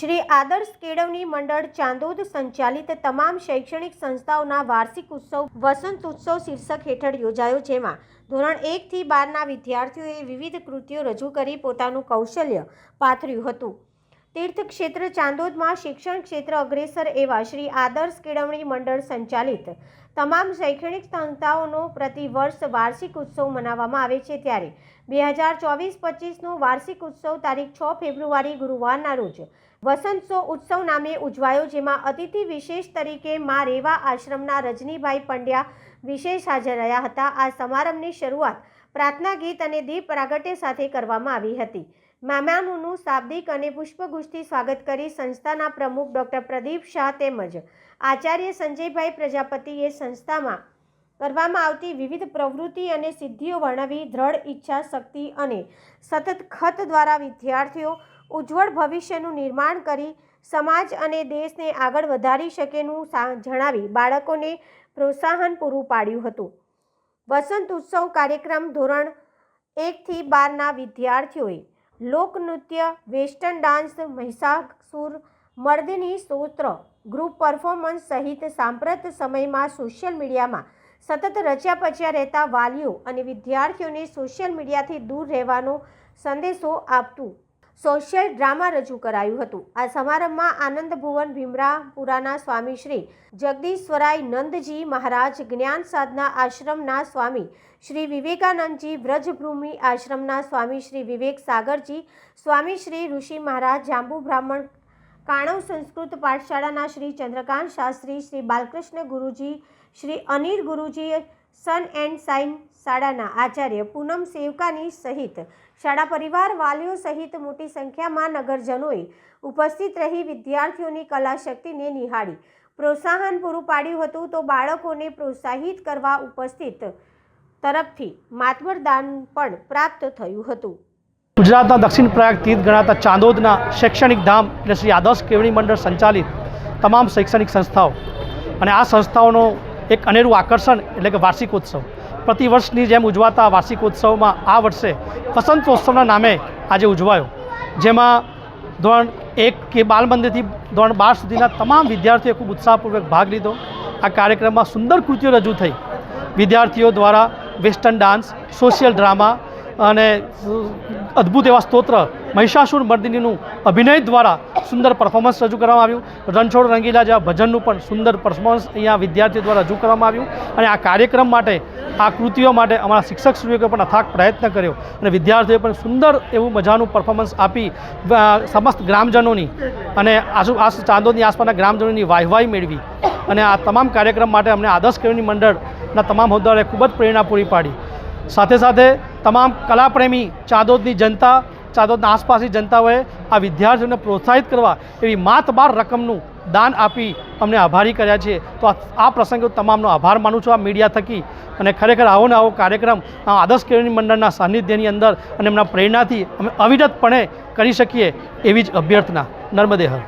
શ્રી આદર્શ કેળવણી મંડળ ચાંદોદ સંચાલિત તમામ શૈક્ષણિક સંસ્થાઓના વાર્ષિક ઉત્સવ વસંત ઉત્સવ શીર્ષક હેઠળ યોજાયો, જેમાં ધોરણ 1 થી 12ના વિદ્યાર્થીઓએ વિવિધ કૃતિઓ રજૂ કરી પોતાનું કૌશલ્ય પાથર્યું હતું। તીર્થક્ષેત્ર ચાંદોદમાં શિક્ષણ ક્ષેત્ર અગ્રેસર એવા શ્રી આદર્શ કેળવણી મંડળ સંચાલિત તમામ શૈક્ષણિક સંસ્થાઓનો પ્રતિવર્ષ વાર્ષિક ઉત્સવ મનાવવામાં આવે છે। ત્યારે 2024-25નો વાર્ષિક ઉત્સવ તારીખ 6 ફેબ્રુઆરી ગુરુવારના રોજ વસંતોત્સવ ઉત્સવ નામે ઉજવાયો, જેમાં અતિથિ વિશેષ તરીકે મા રેવા આશ્રમના રજનીભાઈ પંડ્યા વિશેષ હાજર રહ્યા હતા। આ સમારંભની શરૂઆત પ્રાર્થના ગીત અને દીપ પ્રાગટ્ય સાથે કરવામાં આવી હતી। મહેમાનોનું શાબ્દિક અને પુષ્પગુચ્છથી સ્વાગત કરી સંસ્થાના પ્રમુખ ડૉક્ટર પ્રદીપ શાહ તેમજ આચાર્ય સંજયભાઈ પ્રજાપતિએ સંસ્થામાં કરવામાં આવતી વિવિધ પ્રવૃત્તિ અને સિદ્ધિઓ વર્ણવી દ્રઢ ઈચ્છા શક્તિ અને સતત ખત દ્વારા વિદ્યાર્થીઓ ઉજ્જવળ ભવિષ્યનું નિર્માણ કરી સમાજ અને દેશને આગળ વધારી શકેનું જણાવી બાળકોને પ્રોત્સાહન પૂરું પાડ્યું હતું। વસંત ઉત્સવ કાર્યક્રમ ધોરણ 1 થી 12ના વિદ્યાર્થીઓએ લોકનૃત્ય, વેસ્ટર્ન ડાન્સ, મહિષાસુર મર્દિની સ્તોત્ર, ગ્રુપ પરફોર્મન્સ સહિત સાંપ્રત સમયમાં સોશિયલ મીડિયામાં સતત રચ્યા પચ્યા રહેતા વાલીઓ અને વિદ્યાર્થીઓને સોશિયલ મીડિયાથી દૂર રહેવાનો સંદેશો આપતું સોશિયલ ડ્રામા રજૂ કરાયું હતું। આ સમારંભમાં આનંદ ભુવન ભીમરાપુરાના સ્વામી શ્રી જગદીશ્વરાય નંદજી મહારાજ, જ્ઞાન સાધના આશ્રમના સ્વામી શ્રી વિવેકાનંદજી, વ્રજભૂમિ આશ્રમના સ્વામી શ્રી વિવેક સાગરજી, સ્વામી શ્રી ઋષિ મહારાજ, જાંબુ બ્રાહ્મણ કાણવ સંસ્કૃત પાઠશાળાના શ્રી ચંદ્રકાંત શાસ્ત્રી, શ્રી બાલકૃષ્ણ ગુરુજી, શ્રી અનિલ ગુરુજી, સન એન્ડ સાઇન શાળાના આચાર્ય પૂનમ સેવકાની સહિત શાળા પરિવાર, વાલીઓ સહિત મોટી સંખ્યામાં નગરજનોએ ઉપસ્થિત રહી વિદ્યાર્થીઓની કલા શક્તિને નિહાળી પ્રોત્સાહન પૂરું પાડ્યું હતું। તો બાળકોને પ્રોત્સાહિત કરવા ઉપસ્થિત તરફથી માતબર દાન પણ પ્રાપ્ત થયું હતું। ગુજરાતના દક્ષિણ પ્રયાગ તીર્થ ગણાતા ચાંદોદના શૈક્ષણિક ધામ એટલે શ્રી આદર્શ કેળવણી મંડળ સંચાલિત તમામ શૈક્ષણિક સંસ્થાઓ અને આ સંસ્થાઓનો એક અનેરું આકર્ષણ એટલે કે વાર્ષિકોત્સવ પ્રતિવર્ષની જેમ ઉજવાતા વાર્ષિકોત્સવમાં આ વર્ષે વસંતોત્સવના નામે આજે ઉજવાયો, જેમાં ધોરણ 1 કે બાલ મંદિરથી ધોરણ 12 સુધીના તમામ વિદ્યાર્થીઓએ ખૂબ ઉત્સાહપૂર્વક ભાગ લીધો। આ કાર્યક્રમમાં સુંદર કૃતિઓ રજૂ થઈ। વિદ્યાર્થીઓ દ્વારા વેસ્ટર્ન ડાન્સ, સોશિયલ ડ્રામા અને અદ્ભુત એવા સ્તોત્ર, મહિષાસુર મર્દિનીનું અભિનય દ્વારા સુંદર પરફોર્મન્સ રજૂ કરવામાં આવ્યું। રણછોડ રંગીલા જેવા ભજનનું પણ સુંદર પરફોર્મન્સ અહીંયા વિદ્યાર્થીઓ દ્વારા રજૂ કરવામાં આવ્યું અને આ કાર્યક્રમ માટે, આ કૃતિઓ માટે અમારા શિક્ષકશ્રીઓએ પણ અથાગ પ્રયત્ન કર્યો અને વિદ્યાર્થીઓએ પણ સુંદર એવું મજાનું પરફોર્મન્સ આપી સમસ્ત ગ્રામજનોની અને ચાંદોદની આસપાસના ગ્રામજનોની વાહવાહી મેળવી અને આ તમામ કાર્યક્રમ માટે અમને આદર્શ કેળવણી મંડળના તમામ હોદ્દેદારોએ ખૂબ જ પ્રેરણા પૂરી પાડી। સાથે સાથે તમામ કલાપ્રેમી ચાંદોદની જનતા, ચાંદોદના આસપાસની જનતાઓએ આ વિદ્યાર્થીઓને પ્રોત્સાહિત કરવા એવી માતબાર રકમનું દાન આપી અમને આભારી કર્યા છે। તો આ પ્રસંગે તમામનો આભાર માનું છું આ મીડિયા થકી અને ખરેખર આવો ને આવો કાર્યક્રમ આદર્શ કેળવણી મંડળના સાનિધ્યની અંદર અને એમના પ્રેરણાથી અમે અવિરતપણે કરી શકીએ એવી જ અભ્યર્થના। નર્મદે હર।